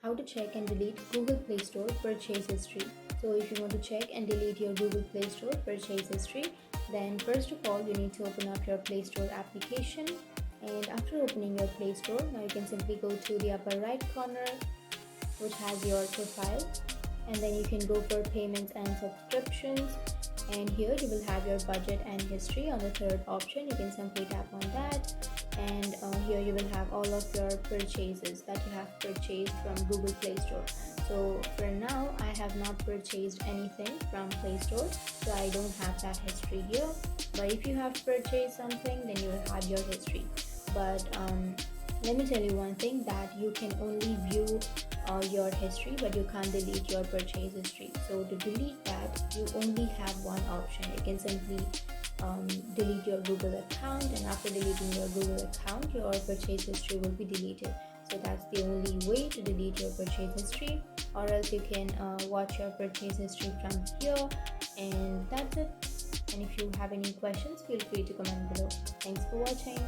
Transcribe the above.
How to check and delete Google Play Store purchase history. So if you want to check and delete your Google Play Store purchase history, then first of all you need to open up your Play Store application, and after opening your Play Store, now you can simply go to the upper right corner which has your profile, and then you can go for payments and subscriptions, and here you will have your budget and history on the third option. You can simply tap on that, and here you will have all of your purchases that you have purchased from Google Play Store. So for now I have not purchased anything from Play Store, so I don't have that history here, but if you have purchased something, then you will have your history. But let me tell you one thing, that you can only view your history, but you can't delete your purchase history. So to delete that, you only have one option. You can simply delete your Google account, and after deleting your Google account, your purchase history will be deleted. So that's the only way to delete your purchase history, or else you can watch your purchase history from here, and that's it. And if you have any questions, feel free to comment below. Thanks for watching.